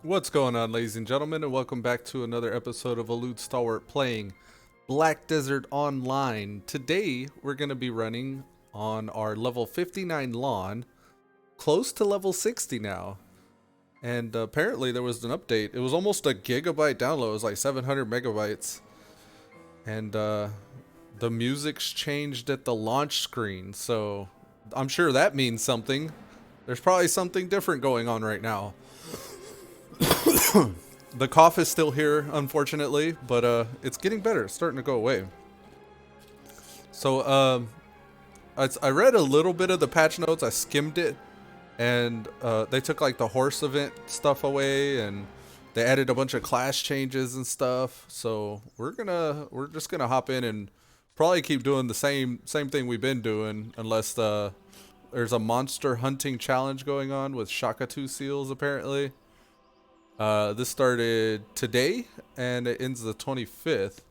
What's going on, ladies and gentlemen, and welcome back to another episode of Elude Stalwart playing Black Desert Online. Today, we're going to be running on our level 59 Lahn, close to level 60 now. And apparently there was an update. It was almost a gigabyte download. It was like 700 megabytes. And the music's changed at the launch screen, so I'm sure that means something. There's probably something different going on right now. The cough is still here, unfortunately, but it's getting better. It's starting to go away. So I read a little bit of the patch notes. I skimmed it, and they took like the horse event stuff away, and they added a bunch of class changes and stuff. So we're just gonna hop in and probably keep doing the same thing we've been doing, unless there's a monster hunting challenge going on with Shakatu seals apparently. This started today and it ends the 25th.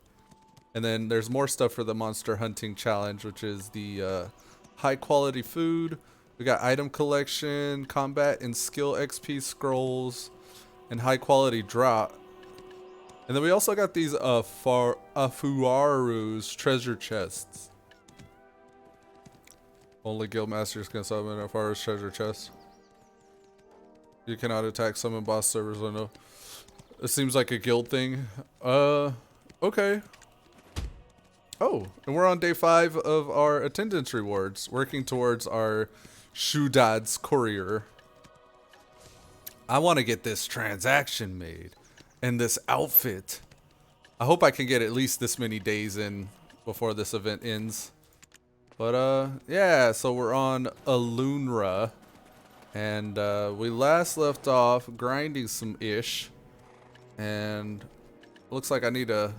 And then there's more stuff for the monster hunting challenge, which is the high quality food. We got item collection, combat and skill XP scrolls, and high quality drop. And then we also got these Afuaru's treasure chests. Only guild masters can summon Afuaru's treasure chest. You cannot attack summon boss servers. I know. It seems like a guild thing. Okay. Oh, and we're on day 5 of our attendance rewards, working towards our Shudad's courier. I want to get this transaction made and this outfit. I hope I can get at least this many days in before this event ends. But yeah, so we're on Alunra. And we last left off grinding some ish, and looks like I need to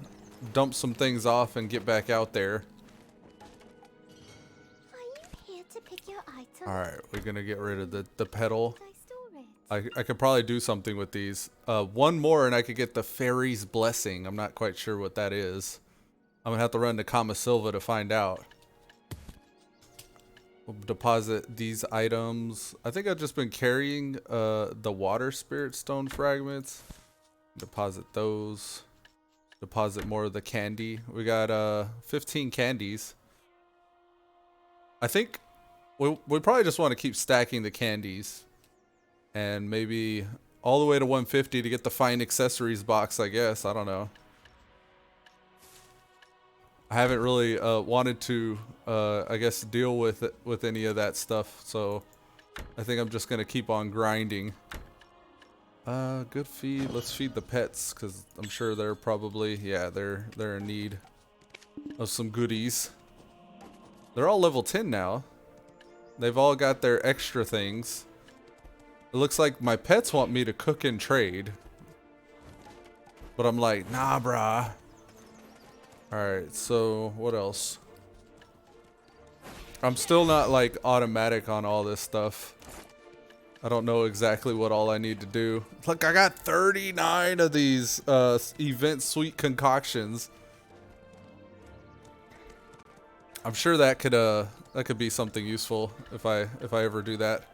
dump some things off and get back out there. Are you here to pick your item? Alright, we're gonna get rid of the pedal. I store it. I could probably do something with these. One more and I could get the fairy's blessing. I'm not quite sure what that is. I'm gonna have to run to Kama Silva to find out. We'll deposit these items. I think I've just been carrying the water spirit stone fragments. Deposit those. Deposit more of the candy. We got 15 candies. I think we probably just want to keep stacking the candies. And maybe all the way to 150 to get the fine accessories box, I guess. I don't know. I haven't really wanted to, I guess, deal with it, with any of that stuff, so I think I'm just gonna keep on grinding. Good feed. Let's feed the pets, because I'm sure they're probably, yeah, they're in need of some goodies. They're all level 10 now. They've all got their extra things. It looks like my pets want me to cook and trade, but I'm like, nah, brah. Alright, so what else? I'm still not like automatic on all this stuff. I don't know exactly what all I need to do. Look, I got 39 of these event suite concoctions. I'm sure that could be something useful if I ever do that.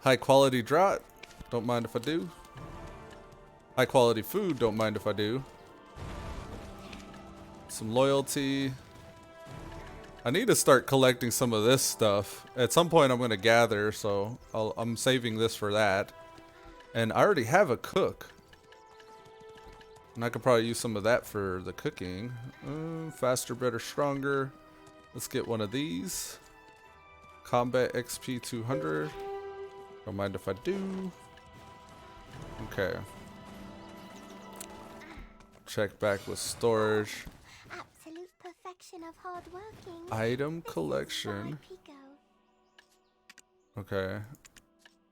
High quality draught, don't mind if I do. High quality food, don't mind if I do. Some loyalty. I need to start collecting some of this stuff. At some point I'm going to gather, so I'm saving this for that. And I already have a cook. And I could probably use some of that for the cooking. Faster, better, stronger. Let's get one of these. Combat XP 200. Don't mind if I do. Okay. Check back with storage. Absolute perfection of hard working. Item collection. Okay.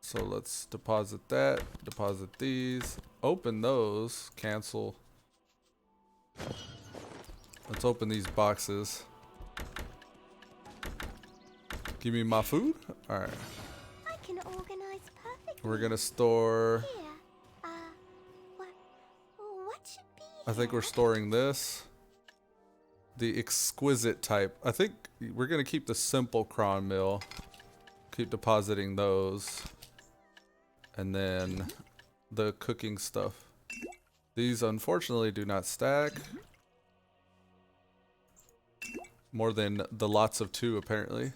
So let's deposit that. Deposit these. Open those. Cancel. Let's open these boxes. Give me my food. Alright. I can organize perfectly. We're gonna store. Here. What should be I think we're storing this. The exquisite type. I think we're gonna keep the simple cron mill. Keep depositing those. And then the cooking stuff. These unfortunately do not stack. More than the lots of 2 apparently.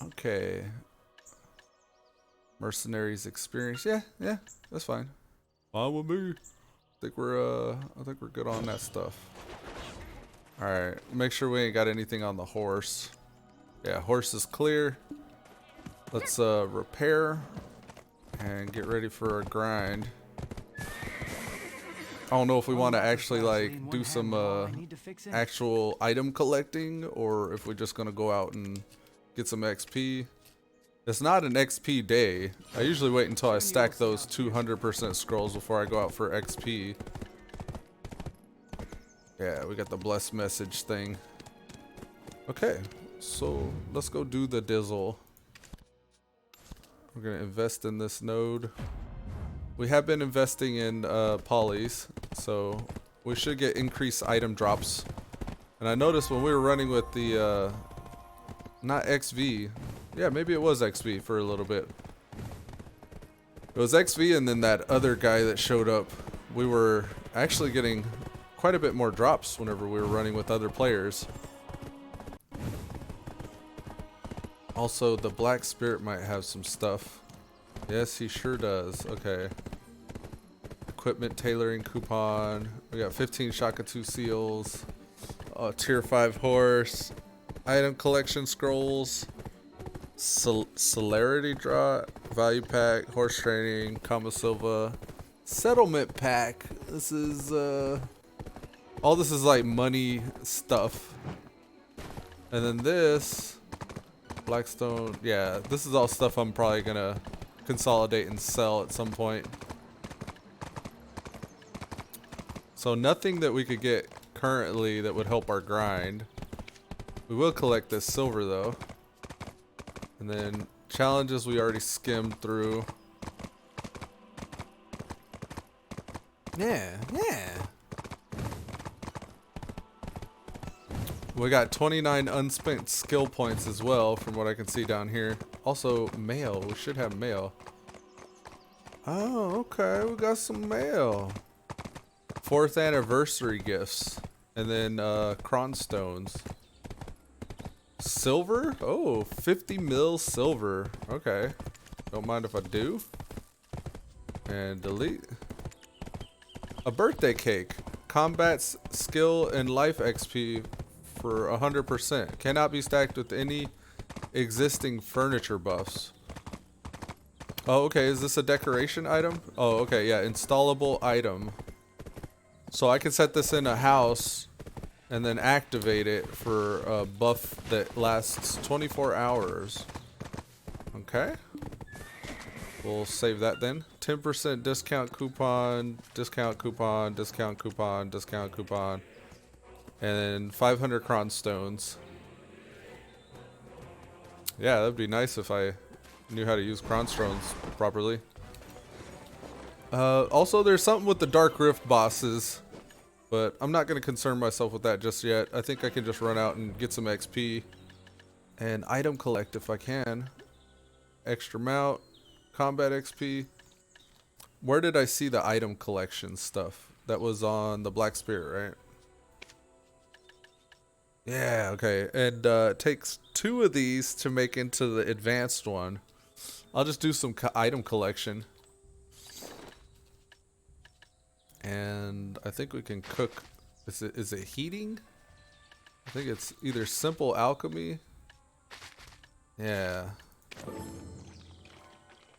Okay. Mercenaries experience. Yeah, that's fine. Fine with me. I think we're good on that stuff. Alright, make sure we ain't got anything on the horse. Yeah, horse is clear. Let's repair and get ready for a grind. I don't know if we want to actually like do some actual item collecting, or if we're just gonna go out and get some XP. It's not an XP day. I usually wait until I stack those 200% scrolls before I go out for XP. Yeah, we got the blessed message thing. Okay, so let's go do the dizzle. We're gonna invest in this node. We have been investing in polys, so we should get increased item drops. And I noticed when we were running with the not XV, yeah, maybe it was XV for a little bit. It was XV, and then that other guy that showed up, we were actually getting quite a bit more drops whenever we were running with other players. Also, the Black Spirit might have some stuff. Yes, he sure does. Okay. Equipment tailoring coupon. We got 15 Shaka 2 seals. Tier 5 horse. Item collection scrolls. Celerity draw. Value pack. Horse training. Kama Silva. Settlement pack. This is all this is like money stuff. And then this Blackstone, yeah, this is all stuff I'm probably gonna consolidate and sell at some point. So nothing that we could get currently that would help our grind. We will collect this silver though. And then challenges we already skimmed through. Yeah. We got 29 unspent skill points as well, from what I can see down here. Also, mail. We should have mail. Oh, okay. We got some mail. 4th anniversary gifts. And then, cronstones. Silver? Oh, 50 mil silver. Okay. Don't mind if I do. And delete. A birthday cake. Combat skill and life XP for 100%. Cannot be stacked with any existing furniture buffs. Oh, okay. Is this a decoration item? Oh, okay. Yeah. Installable item. So I can set this in a house and then activate it for a buff that lasts 24 hours. Okay. We'll save that then. 10% discount coupon, discount coupon, discount coupon, discount coupon. And then 500 cronstones. Yeah, that'd be nice if I knew how to use cronstones properly. Also, there's something with the Dark Rift bosses, but I'm not going to concern myself with that just yet. I think I can just run out and get some XP and item collect if I can. Extra mount, combat XP. Where did I see the item collection stuff? That was on the Black Spirit, right? Yeah, okay. And it takes 2 of these to make into the advanced one. I'll just do some item collection. And I think we can cook. Is it heating? I think it's either simple alchemy. Yeah.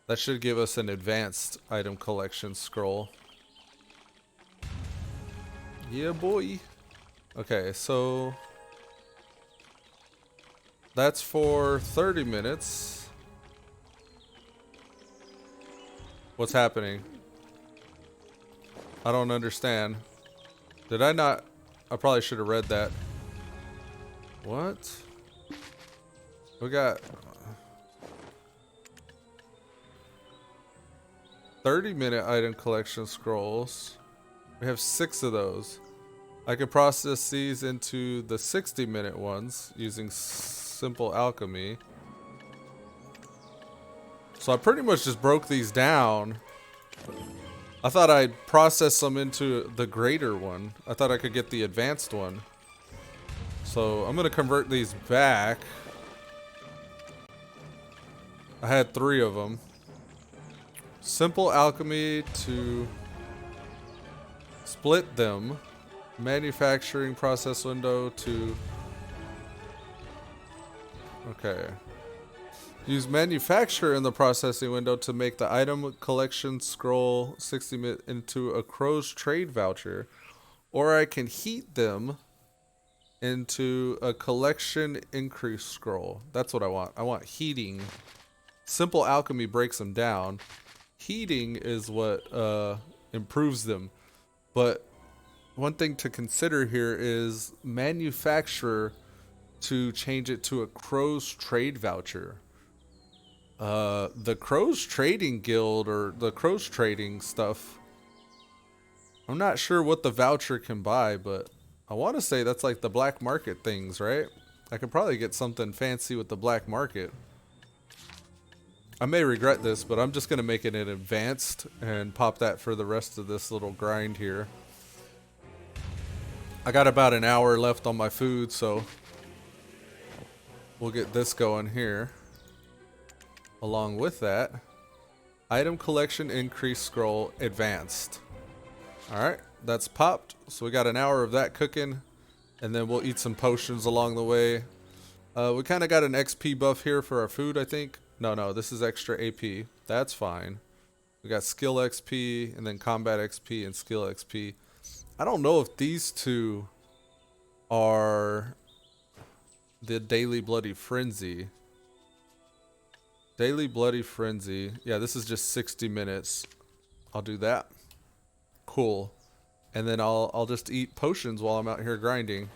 That should give us an advanced item collection scroll. Yeah, boy. Okay, so that's for 30 minutes. What's happening? I don't understand. Did I not? I probably should have read that. What? We got 30-minute item collection scrolls. We have 6 of those. I could process these into the 60-minute ones using simple alchemy. So I pretty much just broke these down I thought I'd process some into the greater one. I thought I could get the advanced one. So I'm gonna convert these back. I had 3 of them. Simple alchemy to split them. Manufacturing process window to... Okay. Use manufacture in the processing window to make the item collection scroll 60 minutes into a crow's trade voucher. Or I can heat them into a collection increase scroll. That's what I want. I want heating. Simple alchemy breaks them down. Heating is what improves them. But one thing to consider here is manufacture to change it to a crow's trade voucher. The crow's trading guild or the crow's trading stuff, I'm not sure what the voucher can buy, but I want to say that's like the black market things, right? I could probably get something fancy with the black market. I may regret this, but I'm just going to make it an advanced and pop that for the rest of this little grind here. I got about an hour left on my food, so we'll get this going here. Along with that, item collection increase scroll advanced. Alright, that's popped. So we got an hour of that cooking, and then we'll eat some potions along the way. We kind of got an XP buff here for our food, I think. No, this is extra AP. That's fine. We got skill XP, and then combat XP and skill XP. I don't know if these two are the Daily Bloody Frenzy. Daily Bloody Frenzy. Yeah, this is just 60 minutes. I'll do that. Cool. And then I'll just eat potions while I'm out here grinding.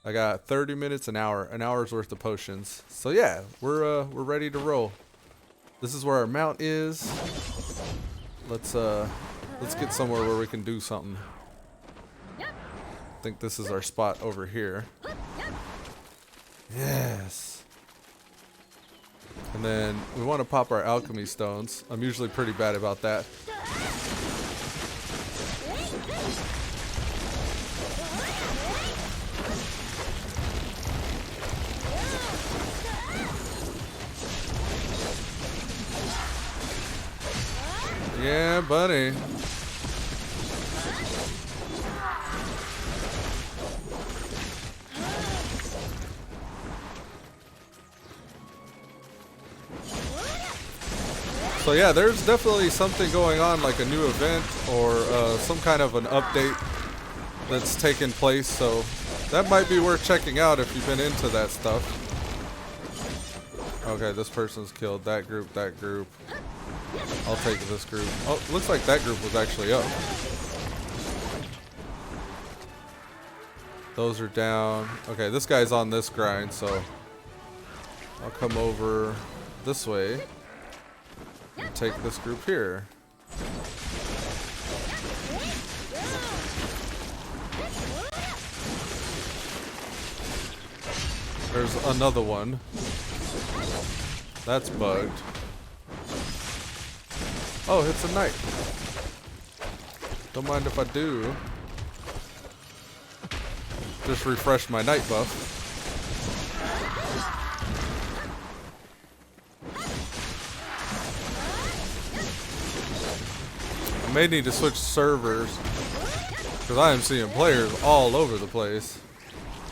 I got 30 minutes, an hour's worth of potions. So yeah, we're ready to roll. This is where our mount is. Let's get somewhere where we can do something. I think this is our spot over here. Yes. And then we want to pop our alchemy stones. I'm usually pretty bad about that. Yeah, buddy. So yeah, there's definitely something going on, like a new event or some kind of an update that's taken place. So that might be worth checking out if you've been into that stuff. Okay, this person's killed. That group. I'll take this group. Oh, looks like that group was actually up. Those are down. Okay, this guy's on this grind, so I'll come over this way and take this group here. There's another one. That's bugged. Oh, it's a knight. Don't mind if I do. Just refresh my knight buff. I may need to switch servers because I am seeing players all over the place.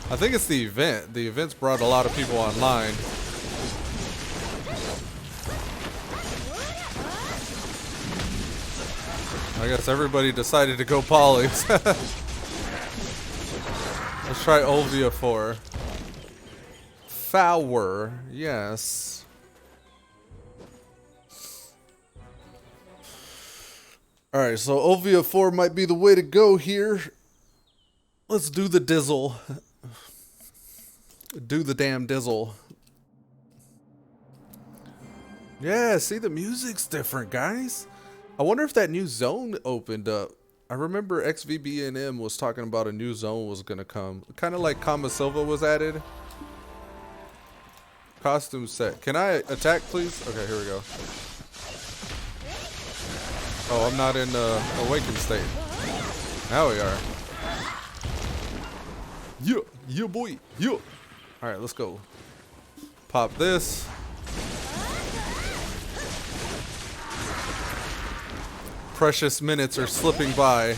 I think it's the event. The event's brought a lot of people online. I guess everybody decided to go polys. Let's try Olvia 4. Fower, yes. Alright, so Olvia 4 might be the way to go here. Let's do the dizzle. Do the damn dizzle. Yeah, see, the music's different, guys. I wonder if that new zone opened up. I remember XVBNM was talking about a new zone was gonna come. Kind of like Kama Silva was added. Costume set. Can I attack, please? Okay, here we go. Oh, I'm not in awakened state. Now we are. Yeah, yeah, boy, yeah. All right, let's go. Pop this. Precious minutes are slipping by.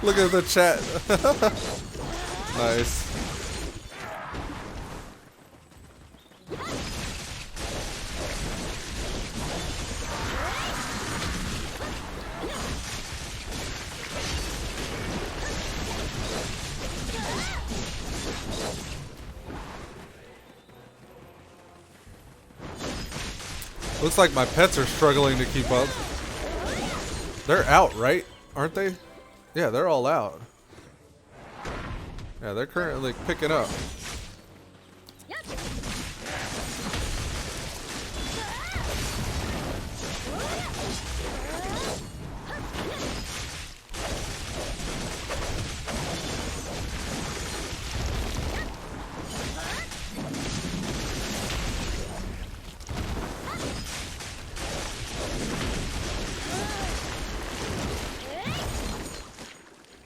Look at the chat. Nice. Looks like my pets are struggling to keep up. They're out, right? Aren't they? Yeah, they're all out. Yeah, they're currently picking up.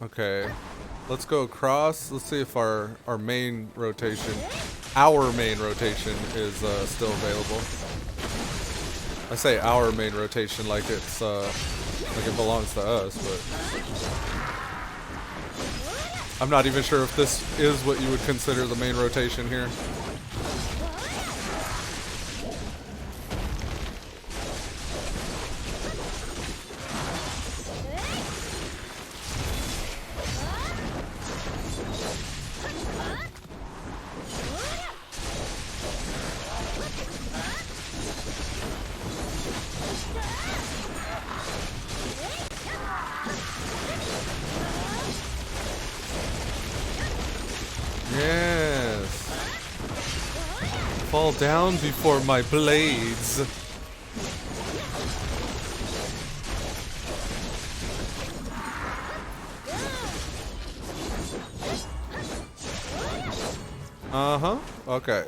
Okay, let's go across. Let's see if our main rotation, is still available. I say our main rotation like it's like it belongs to us, but I'm not even sure if this is what you would consider the main rotation here. Yes. Fall down before my blades. Uh-huh. Okay.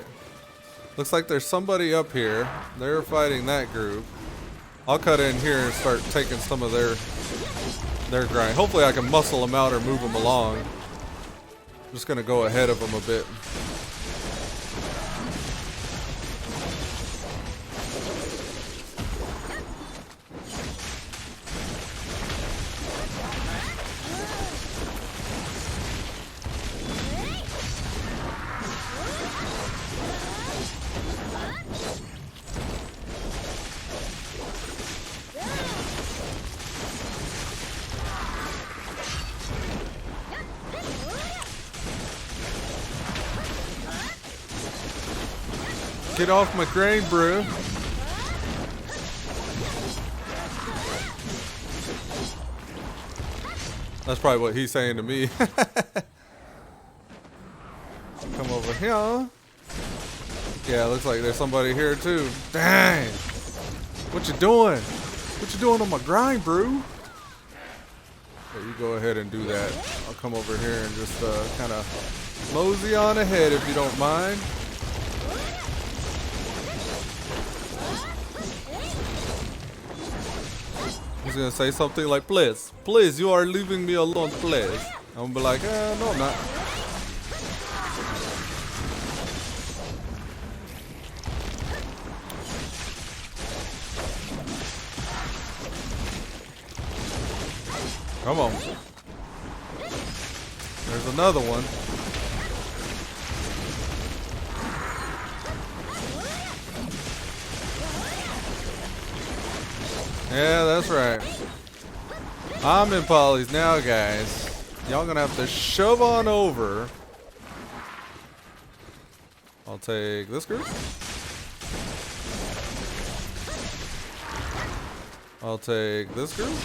Looks like there's somebody up here. They're fighting that group. I'll cut in here and start taking some of their grind. Hopefully I can muscle them out or move them along. I'm just gonna go ahead of them a bit. Get off my grain, bro. That's probably what he's saying to me. Come over here. Yeah, looks like there's somebody here too. Dang. What you doing? What you doing on my grind, bro? Yeah, you go ahead and do that. I'll come over here and just kind of mosey on ahead if you don't mind. He's gonna say something like, please, you are leaving me alone, please. I'm gonna be like, no, I'm not. Come on. There's another one. Yeah, that's right. I'm in polys now, guys. Y'all gonna have to shove on over. I'll take this group. I'll take this group.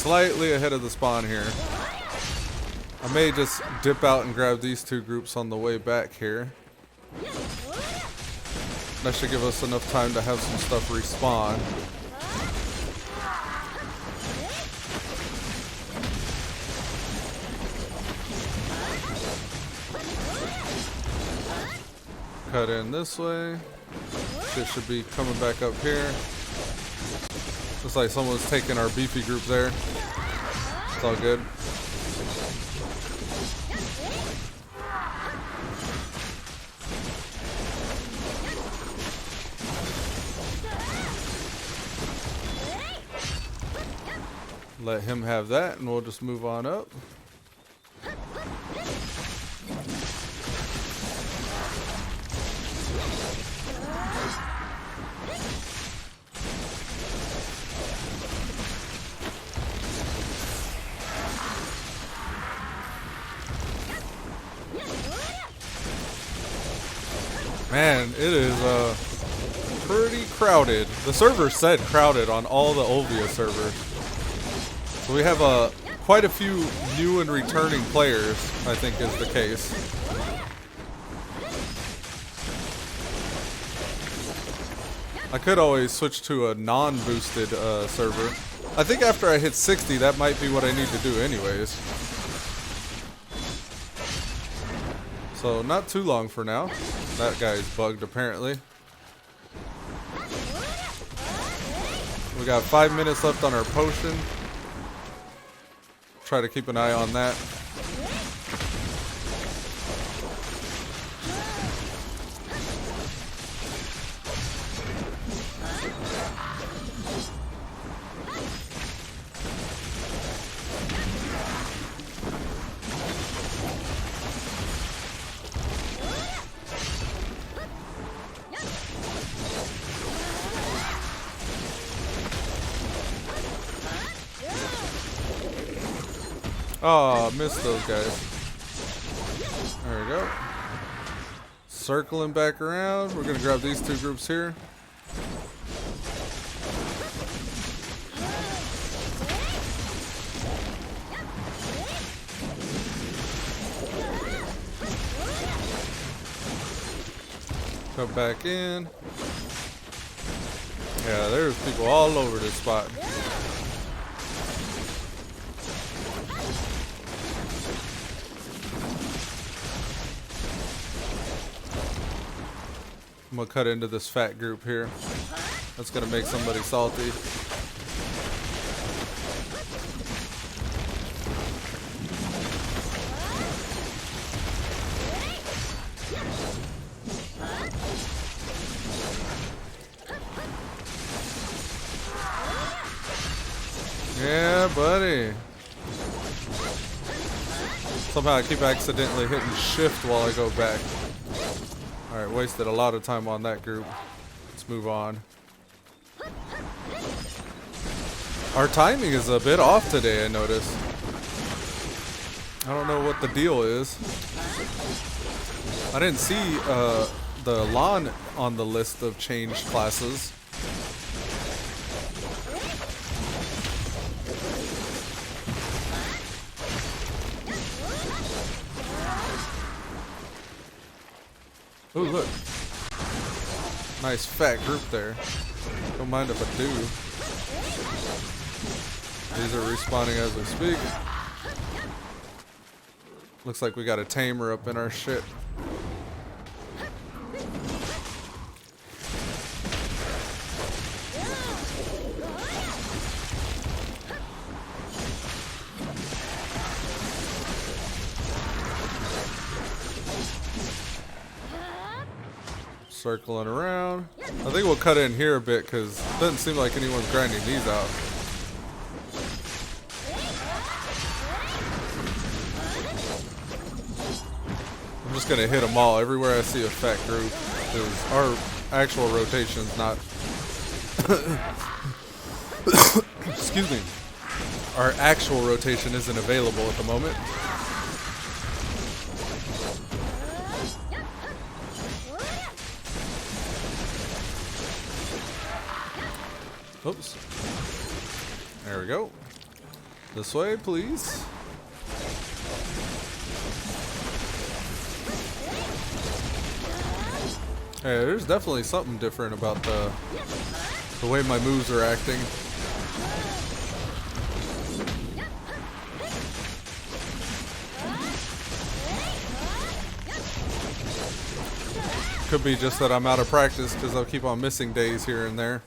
slightly ahead of the spawn here. I may just dip out and grab these two groups on the way back here. That should give us enough time to have some stuff respawn. Cut in this way. Shit should be coming back up here. Looks like someone's taking our beefy group there. It's all good. Let him have that and we'll just move on up. Man, it is pretty crowded. The server said crowded on all the Olvia servers. So we have quite a few new and returning players, I think is the case. I could always switch to a non-boosted server. I think after I hit 60, that might be what I need to do anyways. So not too long for now. That guy's bugged apparently. We got 5 minutes left on our potion. Try to keep an eye on that. Oh, missed those guys. There we go. Circling back around. We're going to grab these two groups here. Come back in. Yeah, there's people all over this spot. I'm gonna cut into this fat group here. That's gonna make somebody salty. Yeah, buddy. Somehow I keep accidentally hitting shift while I go back. Alright, wasted a lot of time on that group. Let's move on. Our timing is a bit off today, I noticed. I don't know what the deal is. I didn't see the Lahn on the list of changed classes. Oh, look. Nice fat group there. Don't mind if I do. These are respawning as we speak. Looks like we got a tamer up in our shit. Circling around. I think we'll cut in here a bit because it doesn't seem like anyone's grinding these out. I'm just gonna hit them all everywhere I see a fat group because our actual rotation's not. Excuse me. Our actual rotation isn't available at the moment. Oops. There we go. This way, please. Hey, there's definitely something different about the way my moves are acting. Could be just that I'm out of practice because I'll keep on missing days here and there.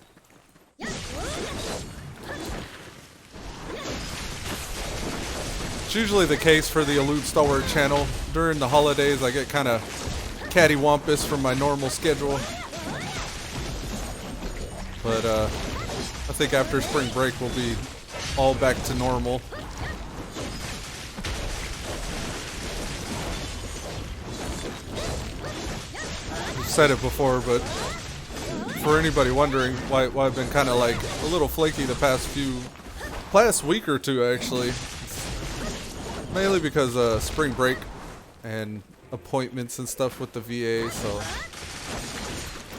It's usually the case for the Elude Stalwart channel. During the holidays, I get kind of cattywampus from my normal schedule. But I think after spring break, we'll be all back to normal. I've said it before, but for anybody wondering why I've been kind of like a little flaky the past week or two, actually. Mainly because spring break and appointments and stuff with the VA, so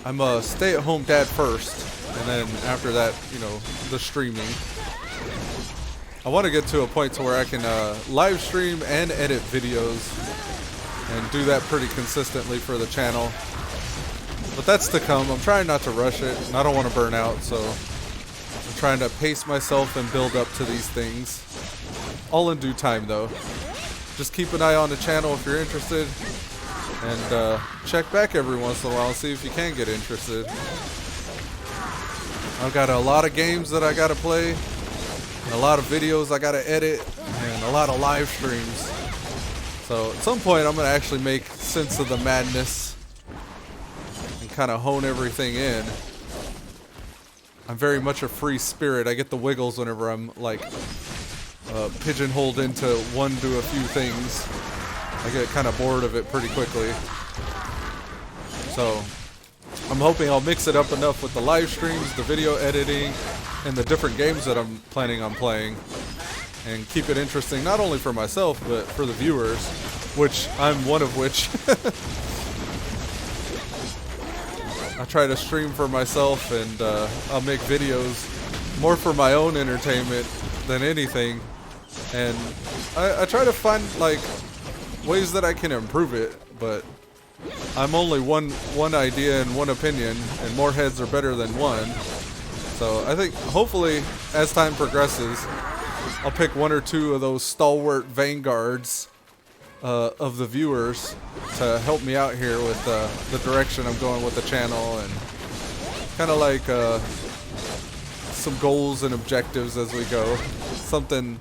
I'm a stay-at-home dad first, and then after that, you know, the streaming. I want to get to a point to where I can live stream and edit videos and do that pretty consistently for the channel. But that's to come. I'm trying not to rush it, and I don't want to burn out, so I'm trying to pace myself and build up to these things. All in due time, though. Just keep an eye on the channel if you're interested, and check back every once in a while and see if you can get interested. I've got a lot of games that I gotta play, and a lot of videos I gotta edit, and a lot of live streams. So at some point I'm gonna actually make sense of the madness and kind of hone everything in. I'm very much a free spirit. I get the wiggles whenever I'm like pigeonholed into one to a few things. I get kind of bored of it pretty quickly. So I'm hoping I'll mix it up enough with the live streams, the video editing, and the different games that I'm planning on playing, and keep it interesting not only for myself but for the viewers, which I'm one of which. I try to stream for myself, and I'll make videos more for my own entertainment than anything. And I try to find like ways that I can improve it, but I'm only one idea and one opinion, and more heads are better than one. So I think hopefully as time progresses, I'll pick one or two of those stalwart vanguards of the viewers to help me out here with the direction I'm going with the channel, and kind of like some goals and objectives as we go. Something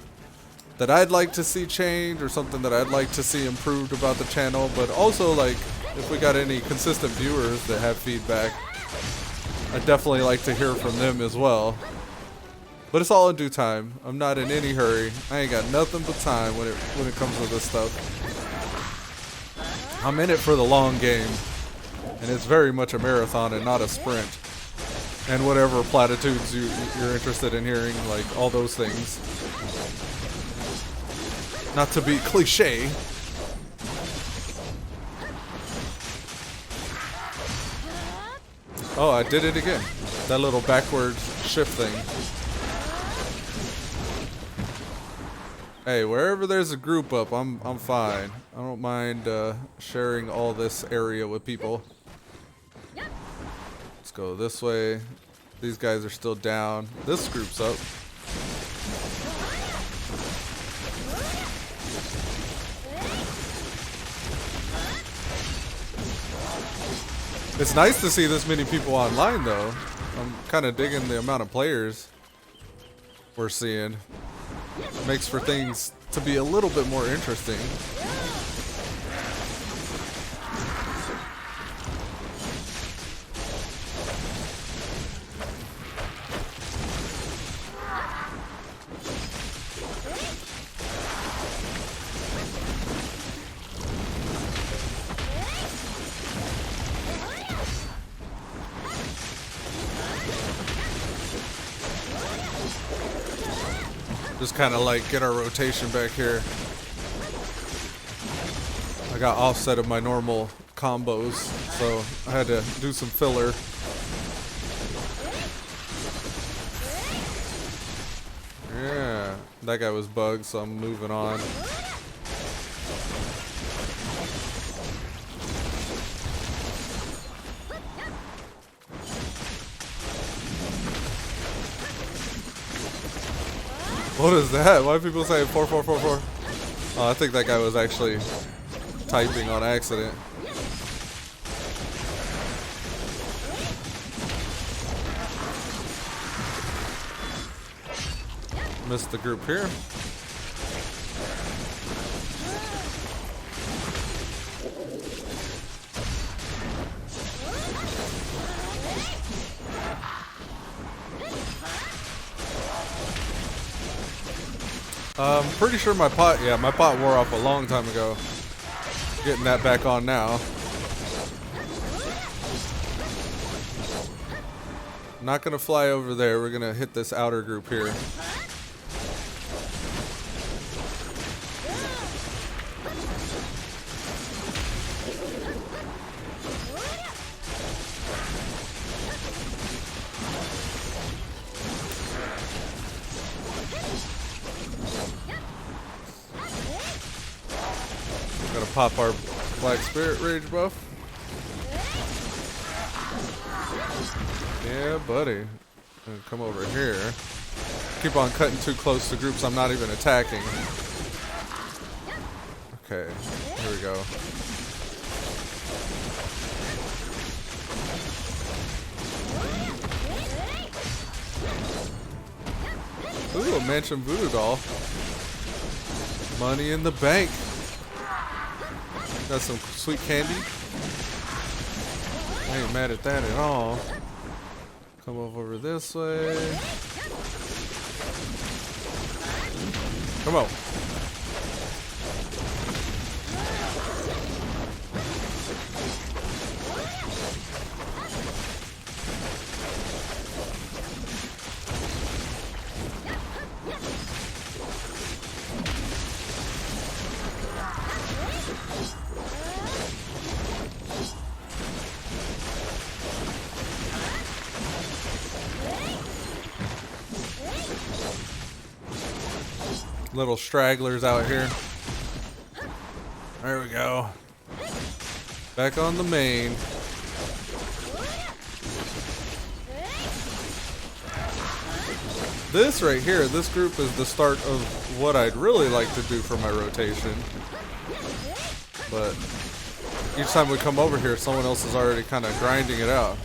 that I'd like to see change, or something that I'd like to see improved about the channel, but also like if we got any consistent viewers that have feedback, I'd definitely like to hear from them as well. But it's all in due time. I'm not in any hurry. I ain't got nothing but time when it comes to this stuff. I'm in it for the long game, and it's very much a marathon and not a sprint. And whatever platitudes you're interested in hearing, like all those things. Not to be cliche. Oh, I did it again. That little backward shift thing. Hey, wherever there's a group up, I'm fine. I don't mind sharing all this area with people. Let's go this way. These guys are still down. This group's up. It's nice to see this many people online, though. I'm kind of digging the amount of players we're seeing. Makes for things to be a little bit more interesting. Just kind of like get our rotation back here. I got offset of my normal combos, so I had to do some filler. Yeah. Yeah, that guy was bugged, so I'm moving on. What is that? Why are people saying 4444? Oh, I think that guy was actually typing on accident. Missed the group here. I'm pretty sure my pot wore off a long time ago. Getting that back on now. Not gonna fly over there. We're gonna hit this outer group here. Gotta pop our Black Spirit Rage buff. Yeah, buddy. Come over here. Keep on cutting too close to groups I'm not even attacking. Okay, here we go. Ooh, a Mansion Voodoo doll. Money in the bank. Got some sweet candy. I ain't mad at that at all. Come over this way. Come on. Little stragglers out here. There we go. Back on the main. This right here, this group is the start of what I'd really like to do for my rotation. But each time we come over here, someone else is already kind of grinding it out.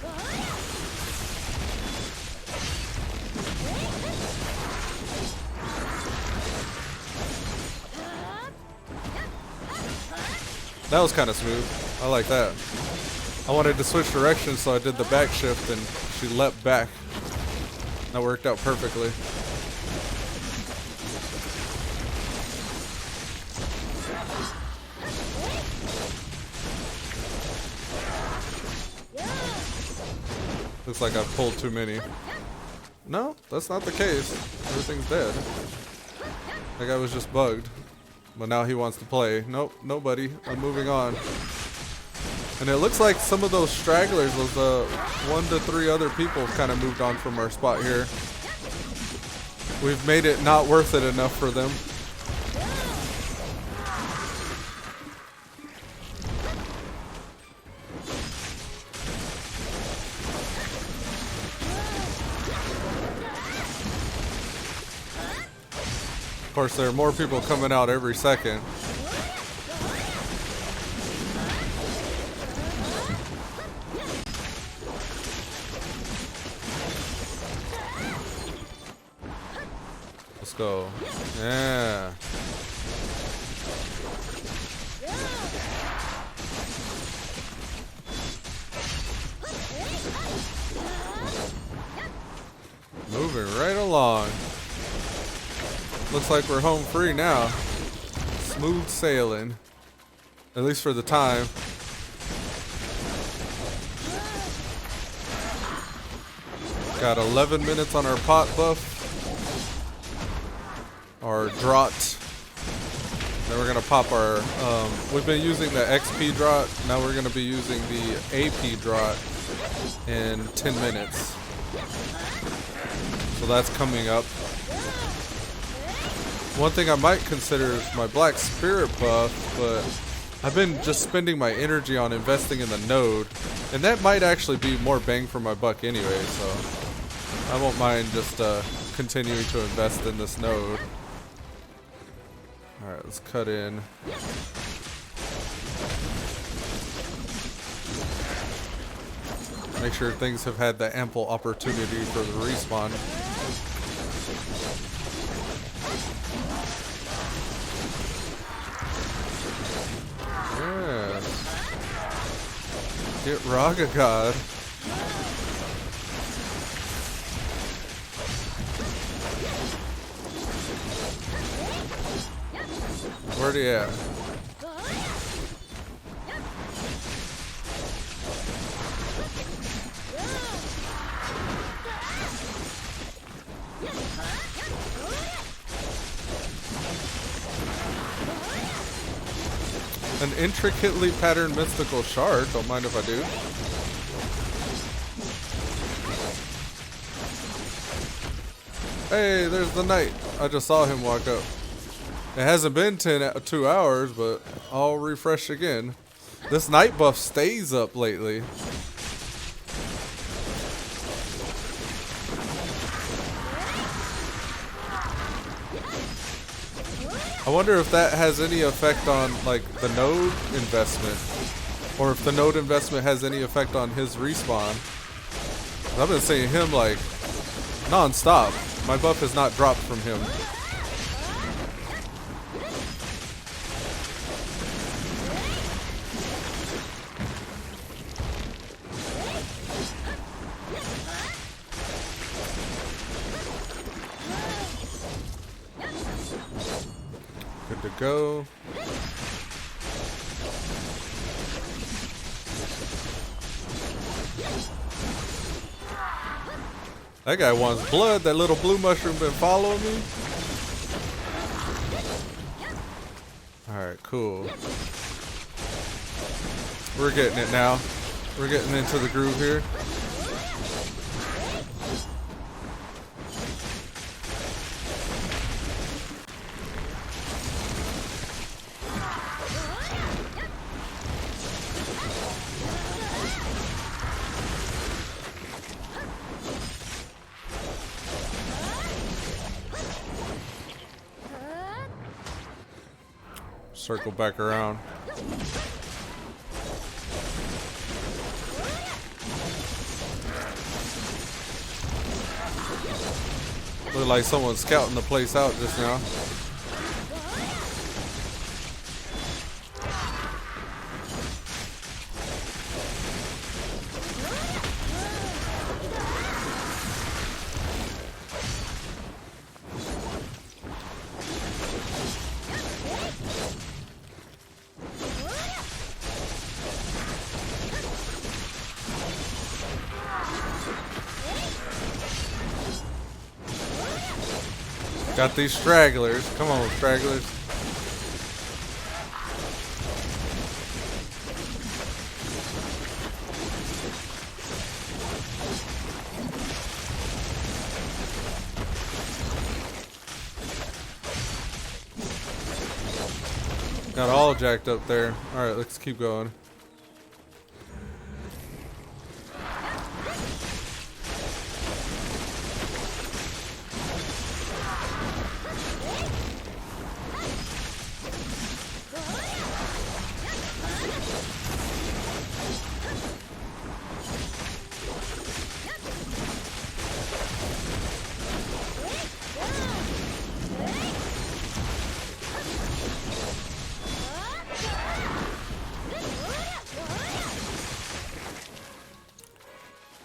That was kind of smooth. I like that. I wanted to switch directions, so I did the back shift and she leapt back. That worked out perfectly. Looks like I've pulled too many. No, that's not the case. Everything's dead. That guy was just bugged. But now he wants to play. Nope, nobody. I'm moving on. And it looks like some of those stragglers, those 1 to 3 other people kind of moved on from our spot here. We've made it not worth it enough for them. Of course, there are more people coming out every second. Let's go. Yeah. Moving right along. Looks like we're home free now. Smooth sailing. At least for the time. Got 11 minutes on our pot buff. Our draught. Then we're gonna pop our, we've been using the XP draught. Now we're gonna be using the AP draught in 10 minutes. So that's coming up. One thing I might consider is my Black Spirit buff, but I've been just spending my energy on investing in the node, and that might actually be more bang for my buck anyway, so I won't mind just continuing to invest in this node. Alright, let's cut in. Make sure things have had the ample opportunity for the respawn. Yeah. Get Raga God. Where'd he at? An intricately patterned mystical shard. Don't mind if I do. Hey, there's the knight. I just saw him walk up. It hasn't been 2 hours, but I'll refresh again. This night buff stays up lately. I wonder if that has any effect on like the node investment, or if the node investment has any effect on his respawn. I've been seeing him like non-stop. My buff has not dropped from him. Good to go. That guy wants blood. That little blue mushroom been following me. Alright, cool. We're getting it now. We're getting into the groove here. Circle back around. Look like someone's scouting the place out just now. Got these stragglers. Come on, stragglers. Got all jacked up there. Alright, let's keep going.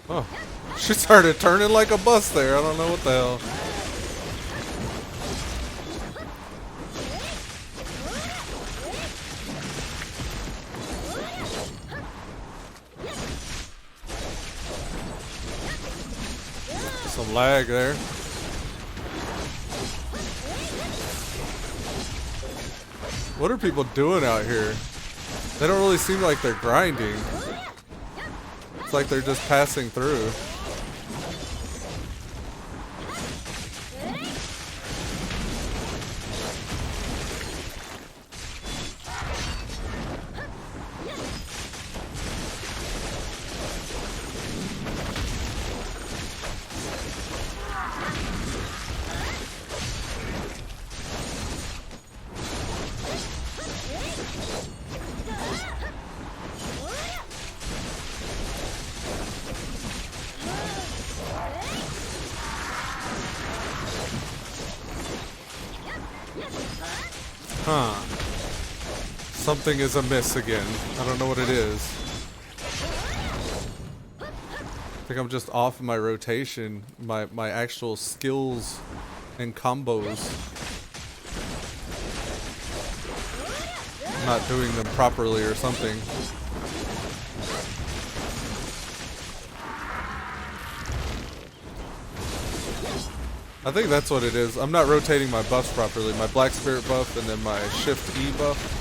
Oh, she started turning like a bus there. I don't know what the hell. Some lag there. What are people doing out here? They don't really seem like they're grinding. It's like they're just passing through. Something is amiss again. I don't know what it is. I think I'm just off my rotation, my actual skills and combos. I'm not doing them properly or something. I think that's what it is. I'm not rotating my buffs properly. My Black Spirit buff and then my Shift E buff.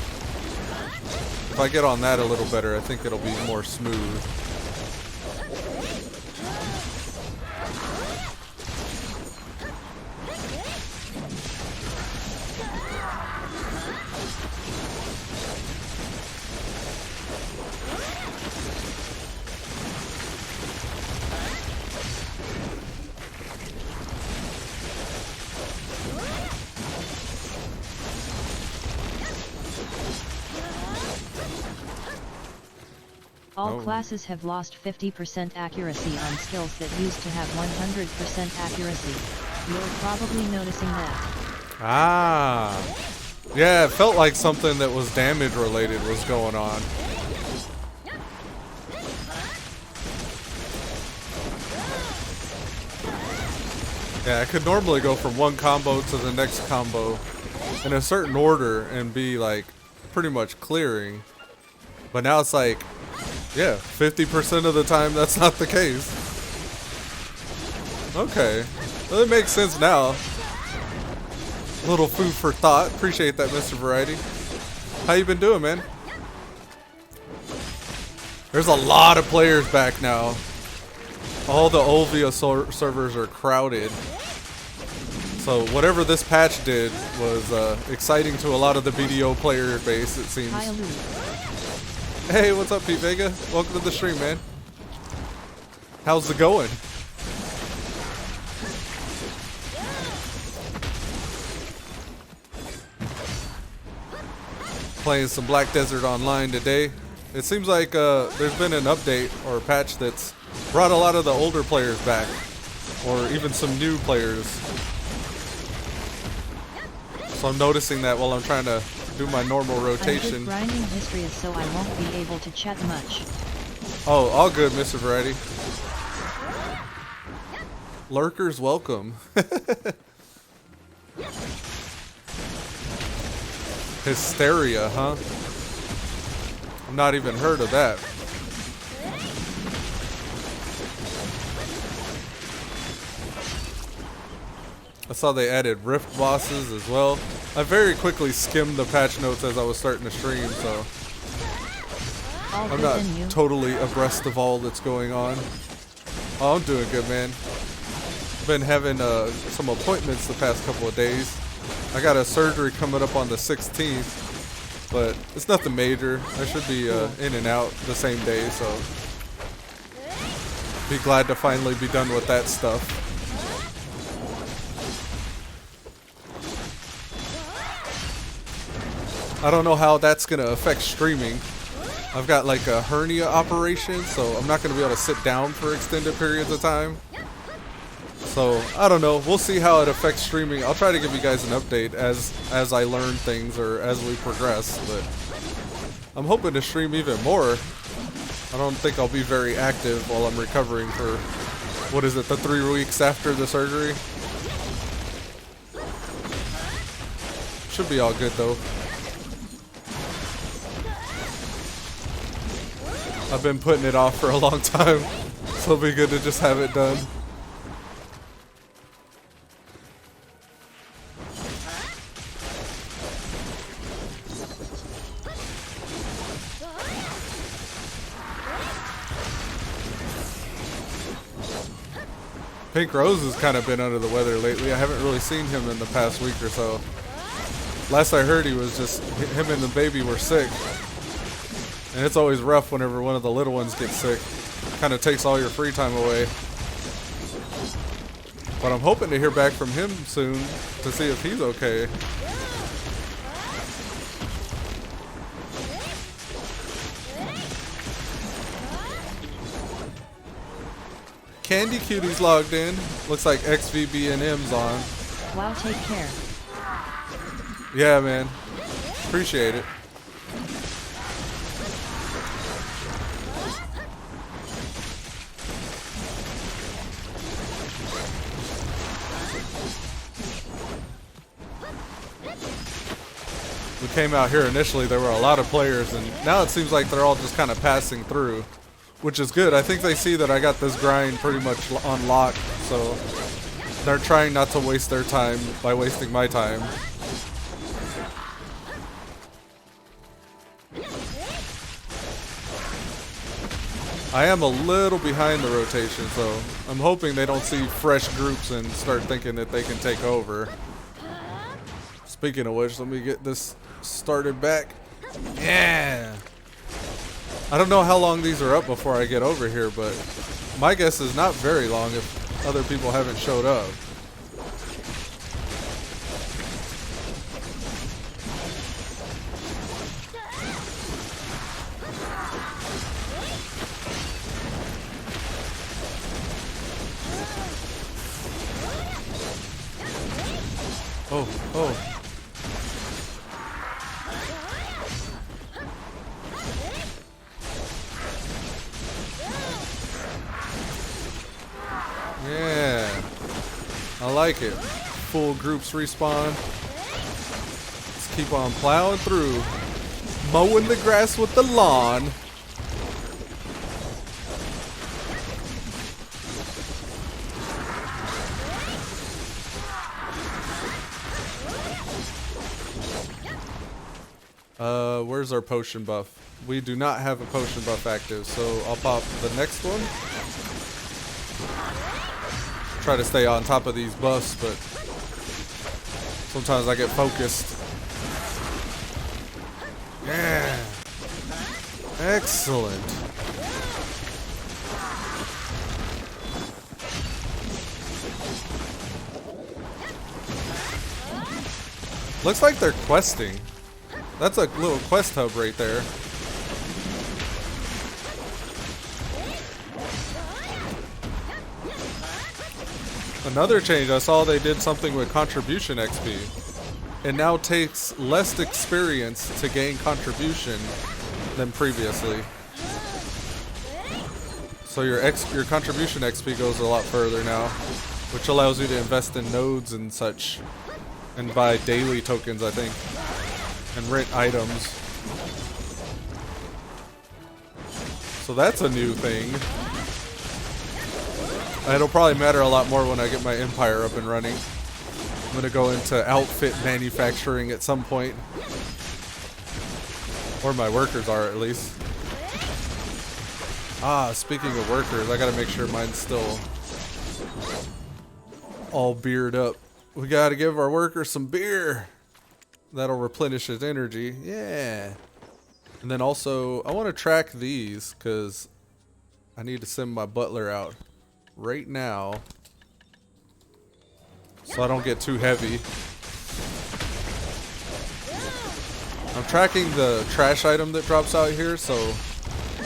If I get on that a little better, I think it'll be more smooth. All classes have lost 50% accuracy on skills that used to have 100% accuracy. You're probably noticing that. Ah. Yeah, it felt like something that was damage related was going on. Yeah, I could normally go from one combo to the next combo in a certain order and be like pretty much clearing. But now it's like, yeah, 50% of the time that's not the case. Okay, well, it makes sense now. Little food for thought. Appreciate that, Mr. Variety. How you been doing, man? There's a lot of players back now. All the Olvia servers are crowded. So whatever this patch did was exciting to a lot of the BDO player base, it seems. Hey, what's up, Pete Vega? Welcome to the stream, man. How's it going? Playing some Black Desert Online today. It seems like there's been an update or a patch that's brought a lot of the older players back, or even some new players. So I'm noticing that while I'm trying to do my normal rotation. I'm just grinding history so I won't be able to chat much. Oh, all good, Mr. Variety. Lurkers, welcome. Hysteria, huh? I've not even heard of that. I saw they added rift bosses as well. I very quickly skimmed the patch notes as I was starting to stream, so I'm not totally abreast of all that's going on. Oh, I'm doing good, man. I've been having some appointments the past couple of days. I got a surgery coming up on the 16th, but it's nothing major. I should be in and out the same day, so be glad to finally be done with that stuff. I don't know how that's going to affect streaming. I've got like a hernia operation, so I'm not going to be able to sit down for extended periods of time. So, I don't know. We'll see how it affects streaming. I'll try to give you guys an update as I learn things or as we progress, but I'm hoping to stream even more. I don't think I'll be very active while I'm recovering for, what is it, the 3 weeks after the surgery? Should be all good though. I've been putting it off for a long time, so it'll be good to just have it done. Pink Rose has kind of been under the weather lately. I haven't really seen him in the past week or so. Last I heard, he was just, him and the baby were sick. And it's always rough whenever one of the little ones gets sick. Kind of takes all your free time away. But I'm hoping to hear back from him soon to see if he's okay. Candy Cutie's logged in. Looks like XVBNM's on. Wow, take care. Yeah, man. Appreciate it. came out here initially, there were a lot of players, and now it seems like they're all just kind of passing through, which is good. I think they see that I got this grind pretty much on lock, so they're trying not to waste their time by wasting my time. I am a little behind the rotation, so I'm hoping they don't see fresh groups and start thinking that they can take over. Speaking of which, let me get this started back. Yeah! I don't know how long these are up before I get over here, but my guess is not very long if other people haven't showed up. Oh, oh. Yeah. I like it. Full groups respawn. Let's keep on plowing through. Mowing the grass with the lawn. Where's our potion buff? We do not have a potion buff active, so I'll pop the next one. Try to stay on top of these buffs, but sometimes I get focused. Yeah. Excellent. Looks like they're questing. That's a little quest hub right there. Another change, I saw they did something with contribution XP. It now takes less experience to gain contribution than previously. So your contribution XP goes a lot further now, which allows you to invest in nodes and such, and buy daily tokens, I think, and rent items. So that's a new thing. It'll probably matter a lot more when I get my empire up and running. I'm gonna go into outfit manufacturing at some point. Or my workers are, at least. Ah, speaking of workers, I gotta make sure mine's still all beered up. We gotta give our workers some beer. That'll replenish his energy. Yeah. And then also, I want to track these because I need to send my butler out right now so I don't get too heavy. I'm tracking the trash item that drops out here, so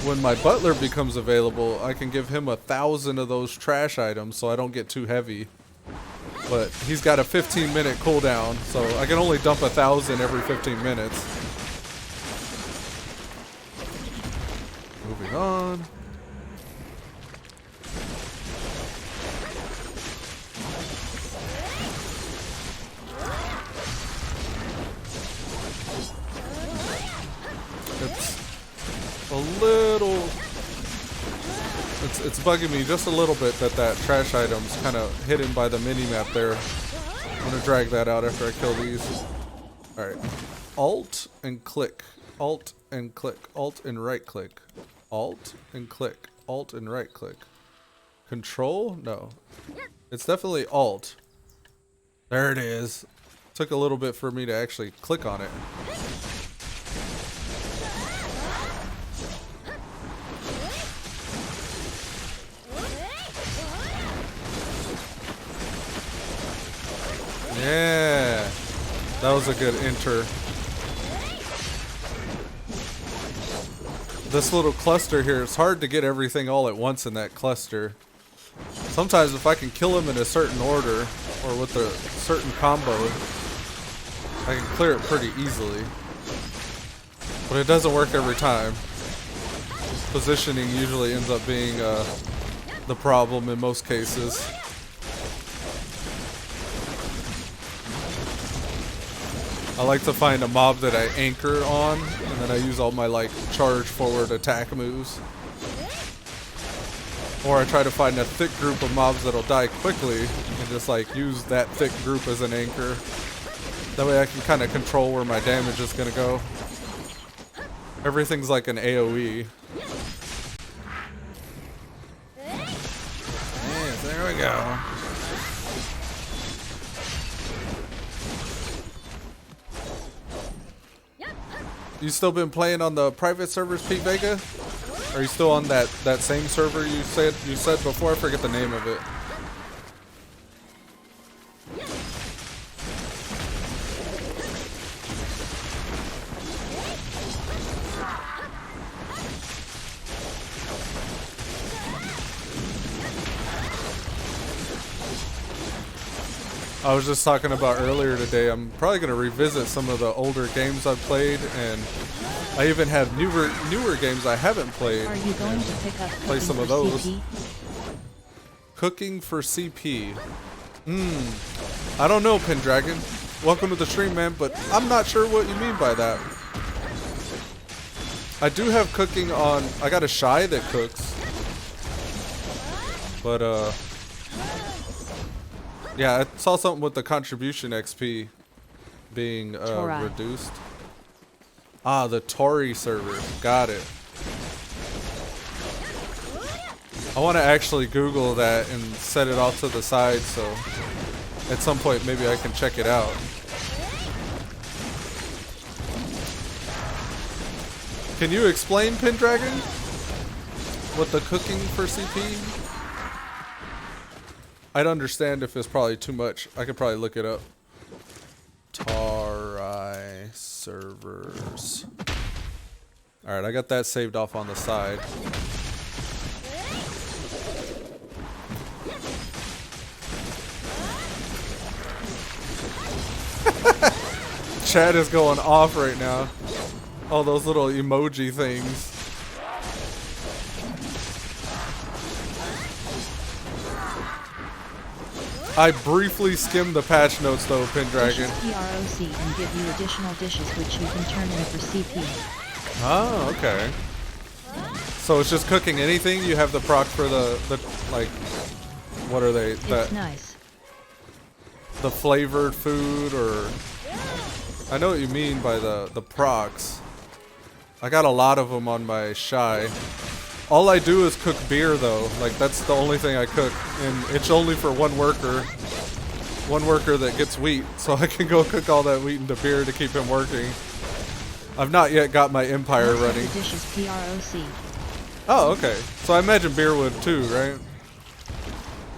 when my butler becomes available, I can give him 1,000 of those trash items so I don't get too heavy. But he's got a 15-minute cooldown, so I can only dump 1,000 every 15 minutes. Moving on. It's a little... It's bugging me just a little bit that trash item's kind of hidden by the mini-map there. I'm going to drag that out after I kill these. Alright. Alt and click. Alt and click. Alt and right click. Alt and click. Alt and right click. Control? No. It's definitely Alt. There it is. Took a little bit for me to actually click on it. Yeah, that was a good enter. This little cluster here, it's hard to get everything all at once in that cluster. Sometimes if I can kill him in a certain order or with a certain combo, I can clear it pretty easily. But it doesn't work every time. Positioning usually ends up being the problem in most cases. I like to find a mob that I anchor on, and then I use all my like charge forward attack moves. Or I try to find a thick group of mobs that'll die quickly and just like use that thick group as an anchor. That way I can kind of control where my damage is gonna go. Everything's like an AoE. Yes, there we go. You still been playing on the private servers, Pete Vega? Are you still on that same server you said before? I forget the name of it. I was just talking about earlier today, I'm probably going to revisit some of the older games I've played, and I even have newer games I haven't played. Are you going to pick up play some of those? CP? Cooking for CP. I don't know, Pendragon. Welcome to the stream, man, but I'm not sure what you mean by that. I do have cooking on, I got a Shy that cooks. But, yeah, I saw something with the contribution XP being reduced. Ah, the Tori server. Got it. I want to actually Google that and set it off to the side so at some point maybe I can check it out. Can you explain, Pendragon? What the cooking for CP? I'd understand if it's probably too much. I could probably look it up. Tarai servers. Alright, I got that saved off on the side. Chat is going off right now. All those little emoji things. I briefly skimmed the patch notes though, Pendragon. PROC and give you additional dishes which you can turn in for CP. Oh, okay. So it's just cooking anything? You have the proc for the like, what are they? It's nice. The flavored food, or I know what you mean by the procs. I got a lot of them on my Shy. All I do is cook beer though, like that's the only thing I cook, and it's only for one worker that gets wheat, so I can go cook all that wheat into beer to keep him working. I've not yet got my empire running. The dish is PROC. Oh, okay. So I imagine beer would too, right?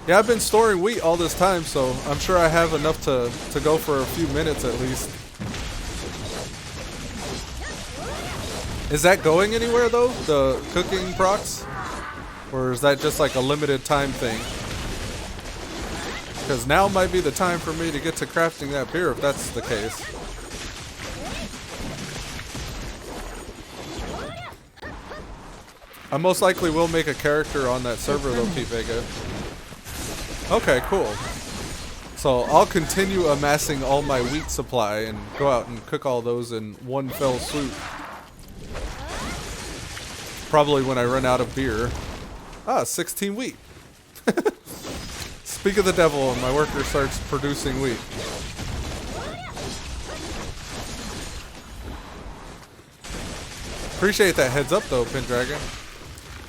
Yeah, I've been storing wheat all this time, so I'm sure I have enough to go for a few minutes at least. Is that going anywhere though, the cooking procs? Or is that just like a limited time thing? Because now might be the time for me to get to crafting that beer if that's the case. I most likely will make a character on that server though, Pete Vega. Okay, cool. So I'll continue amassing all my wheat supply and go out and cook all those in one fell swoop. Probably when I run out of beer. Ah, 16 wheat. Speak of the devil and my worker starts producing wheat. Appreciate that heads up though, Pendragon.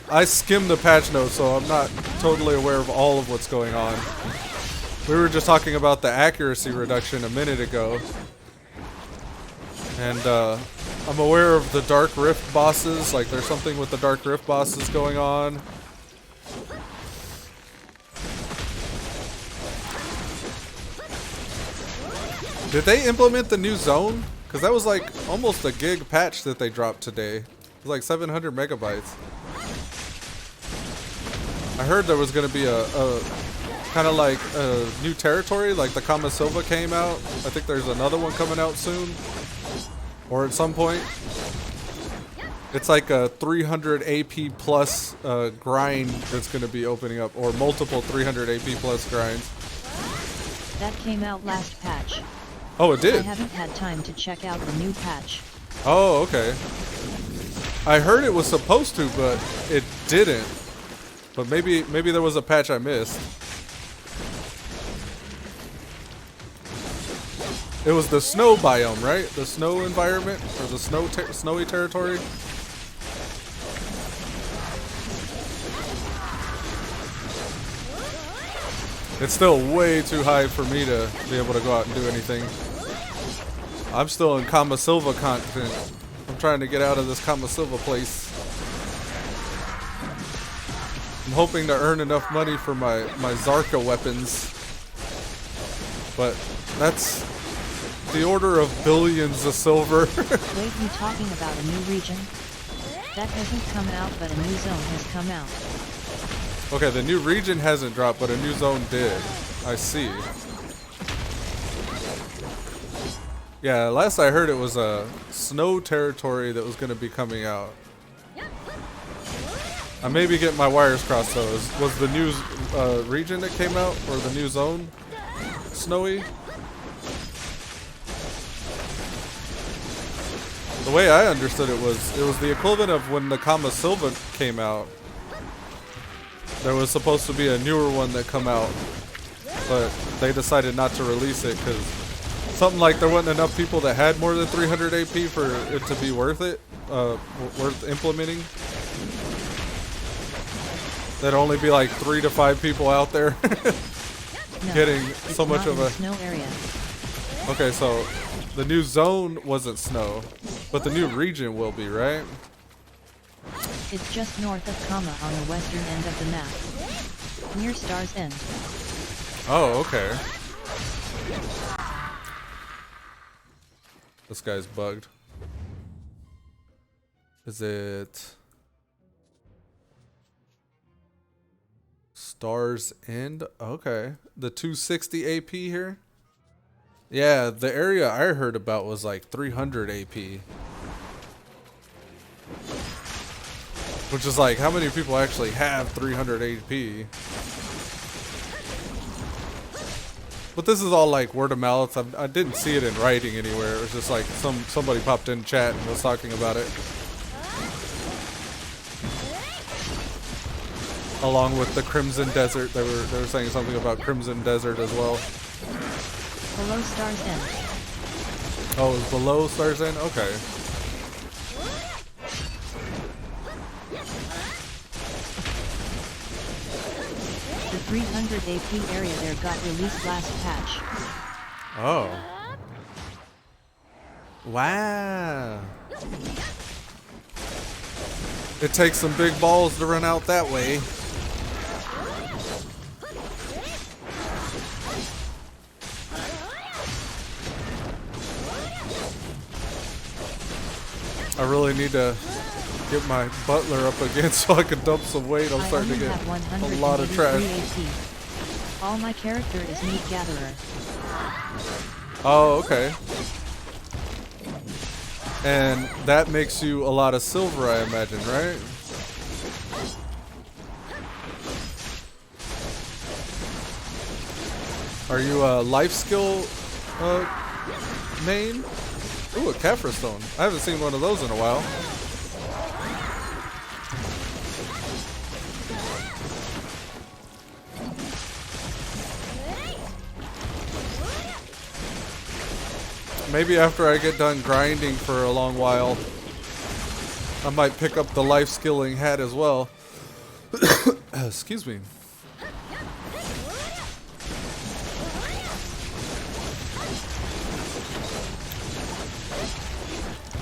I skimmed the patch notes, so I'm not totally aware of all of what's going on. We were just talking about the accuracy reduction a minute ago. And I'm aware of the Dark Rift bosses, like there's something with the Dark Rift bosses going on. Did they implement the new zone? Because that was like almost a gig patch that they dropped today. It was like 700 megabytes. I heard there was going to be a kind of like a new territory, like the Kama Silva came out. I think there's another one coming out soon. Or at some point. It's like a 300 AP plus grind that's going to be opening up. Or multiple 300 AP plus grinds. That came out last patch. Oh, it I did? haven't had time to check out the new patch. Oh, okay. I heard it was supposed to, but it didn't. But maybe there was a patch I missed. It was the snow biome, right? The snow environment? Or the snowy territory? It's still way too high for me to be able to go out and do anything. I'm still in Kama Silva content. I'm trying to get out of this Kama Silva place. I'm hoping to earn enough money for my Zarka weapons. But that's the order of billions of silver. Wait, you talking about a new region? That hasn't come out, but a new zone has come out. Okay, the new region hasn't dropped, but a new zone did. I see. Yeah, last I heard it was a snow territory that was going to be coming out. I may be getting my wires crossed though. Was the new region that came out, or the new zone, snowy? The way I understood it was the equivalent of when the Kama Silva came out. There was supposed to be a newer one that come out, but they decided not to release it because something like there wasn't enough people that had more than 300 AP for it to be worth it, worth implementing. There'd only be like 3 to 5 people out there getting so much of a snow area. Okay, so the new zone wasn't snow, but the new region will be, right? It's just north of Kama on the western end of the map, near Star's End. Oh, okay. This guy's bugged. Is it Star's End? Okay. The 260 AP here? Yeah, the area I heard about was like 300 AP. Which is like, how many people actually have 300 AP? But this is all like word of mouth. I didn't see it in writing anywhere. It was just like somebody popped in chat and was talking about it. Along with the Crimson Desert, they were saying something about Crimson Desert as well. Below Star's End. Oh, it was below Star's End? Okay. The 300 AP area there got released last patch. Oh. Wow. It takes some big balls to run out that way. I really need to get my butler up again so I can dump some weight. I'm starting to get a lot of trash. AP. All my character is meat gatherer. Oh, okay. And that makes you a lot of silver, I imagine, right? Are you a life skill main? Ooh, a Kaphra stone. I haven't seen one of those in a while. Maybe after I get done grinding for a long while, I might pick up the life skilling hat as well. Excuse me.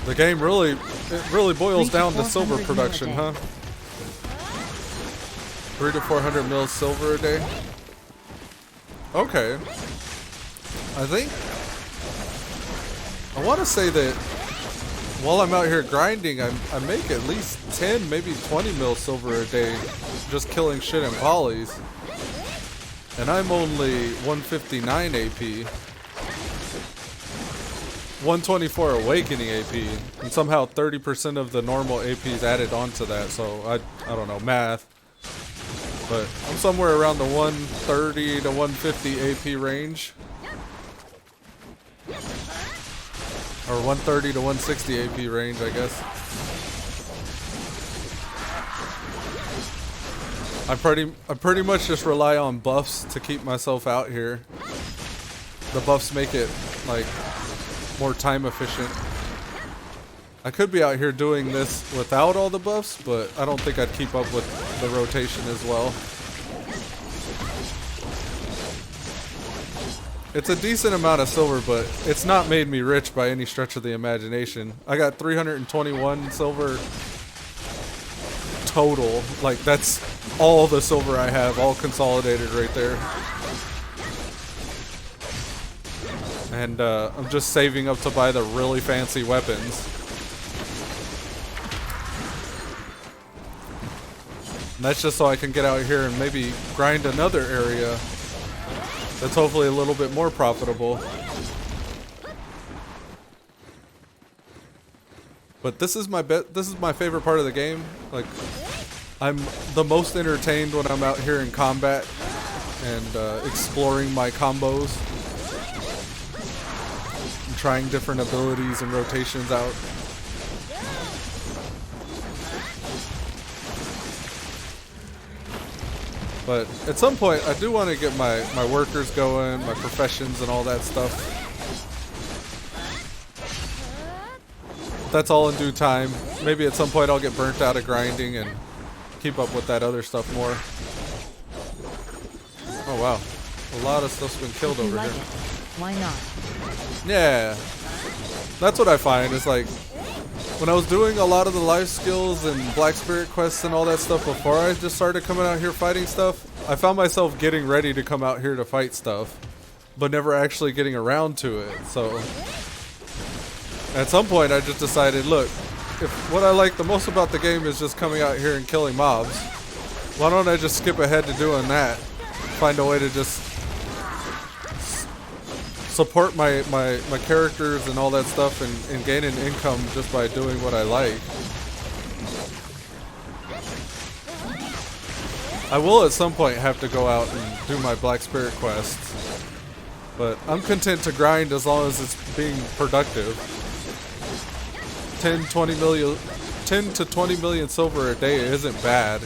The game really boils down to silver production, huh? 300 to 400 mils silver a day. Okay. I think I want to say that while I'm out here grinding, I make at least 10, maybe 20 mil silver a day just killing shit in polys. And I'm only 159 AP. 124 awakening AP. And somehow 30% of the normal AP is added onto that. So I don't know, math. But I'm somewhere around the 130 to 150 AP range. Or 130 to 160 AP range, I guess. I pretty much just rely on buffs to keep myself out here. The buffs make it like more time efficient. I could be out here doing this without all the buffs, but I don't think I'd keep up with the rotation as well. It's a decent amount of silver, but it's not made me rich by any stretch of the imagination. I got 321 silver total. Like, that's all the silver I have, all consolidated right there. And I'm just saving up to buy the really fancy weapons. And that's just so I can get out here and maybe grind another area that's hopefully a little bit more profitable. But this is my favorite part of the game. Like, I'm the most entertained when I'm out here in combat and exploring my combos and trying different abilities and rotations out. But at some point, I do want to get my workers going, my professions and all that stuff. That's all in due time. Maybe at some point I'll get burnt out of grinding and keep up with that other stuff more. Oh wow. A lot of stuff's been killed over here. Why not? Yeah. That's what I find. It's like, when I was doing a lot of the life skills and Black Spirit quests and all that stuff before I just started coming out here fighting stuff, I found myself getting ready to come out here to fight stuff, but never actually getting around to it. So at some point I just decided, look, if what I like the most about the game is just coming out here and killing mobs, why don't I just skip ahead to doing that? Find a way to just support my characters and all that stuff and gain an income just by doing what I like. I will at some point have to go out and do my Black Spirit quests, but I'm content to grind as long as it's being productive. 10 to 20 million silver a day isn't bad.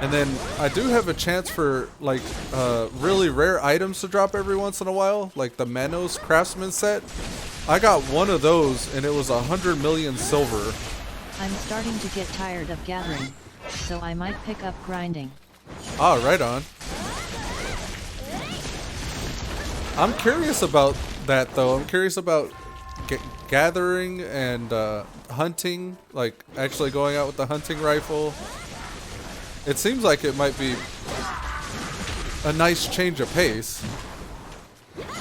And then I do have a chance for like really rare items to drop every once in a while, like the Manos Craftsman set. I got one of those and it was 100 million silver. I'm starting to get tired of gathering, so I might pick up grinding. Ah, right on. I'm curious about that though. I'm curious about gathering and hunting, like actually going out with the hunting rifle. It seems like it might be a nice change of pace.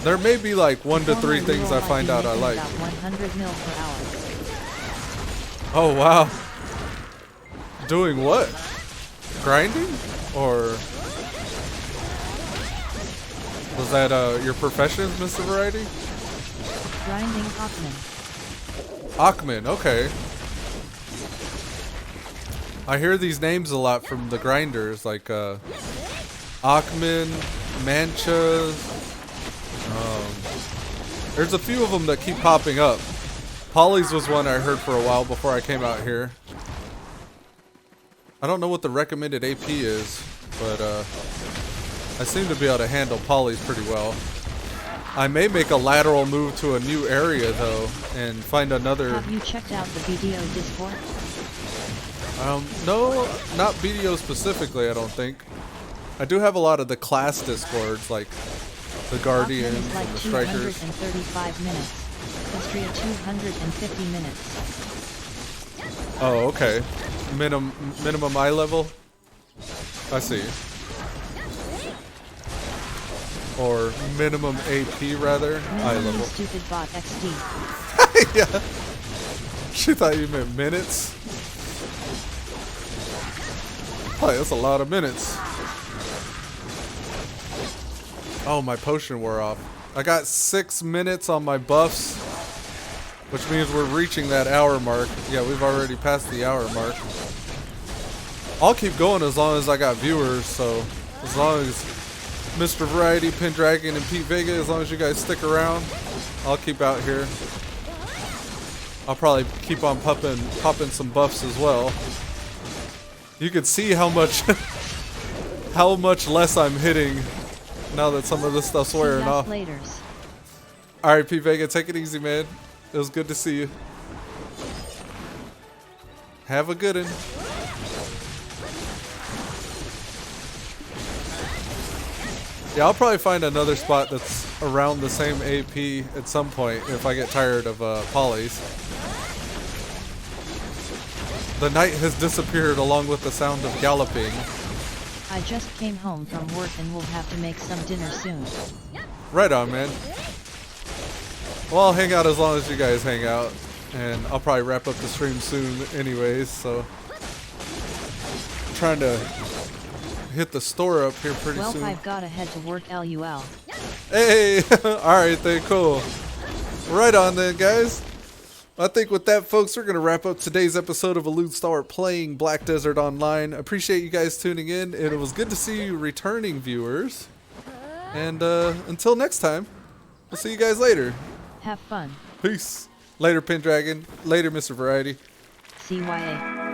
There may be like 1 to 3 things I find out I like. 100 mil per hour. Oh wow. Doing what? Grinding? Or was that your profession, Mr. Variety? Grinding Achman. Achman, okay. I hear these names a lot from the grinders, like Achman, Mancha. There's a few of them that keep popping up. Polly's was one I heard for a while before I came out here. I don't know what the recommended AP is, but I seem to be able to handle Polly's pretty well. I may make a lateral move to a new area though, and find another. Have you checked out the BDO Discord? No, not BDO specifically, I don't think. I do have a lot of the class discords, like the Guardians like and the Strikers. 235 minutes. History of 250 minutes. Oh, okay. Minimum eye level? I see. Or minimum AP, rather. Eye level. Stupid bot XD. Yeah. She thought you meant minutes. Oh, that's a lot of minutes. Oh, my potion wore off. I got 6 minutes on my buffs, which means we're reaching that hour mark. Yeah, we've already passed the hour mark. I'll keep going as long as I got viewers, so as long as Mr. Variety, Pendragon, and Pete Vega, as long as you guys stick around, I'll keep out here. I'll probably keep on popping some buffs as well. You can see how much how much less I'm hitting now that some of this stuff's wearing off. Alright, P Vega, take it easy, man. It was good to see you. Have a good one. Yeah, I'll probably find another spot that's around the same AP at some point if I get tired of polys. The night has disappeared along with the sound of galloping. I just came home from work and will have to make some dinner soon. Right on, man. Well, I'll hang out as long as you guys hang out. And I'll probably wrap up the stream soon anyways, so. I'm trying to hit the store up here pretty soon. Well, I've got to head to work, LUL. Hey! Alright then, cool. Right on then, guys. I think with that, folks, we're going to wrap up today's episode of Elude Star playing Black Desert Online. Appreciate you guys tuning in, and it was good to see you returning viewers. And until next time, we'll see you guys later. Have fun. Peace. Later, Pendragon. Later, Mr. Variety. CYA.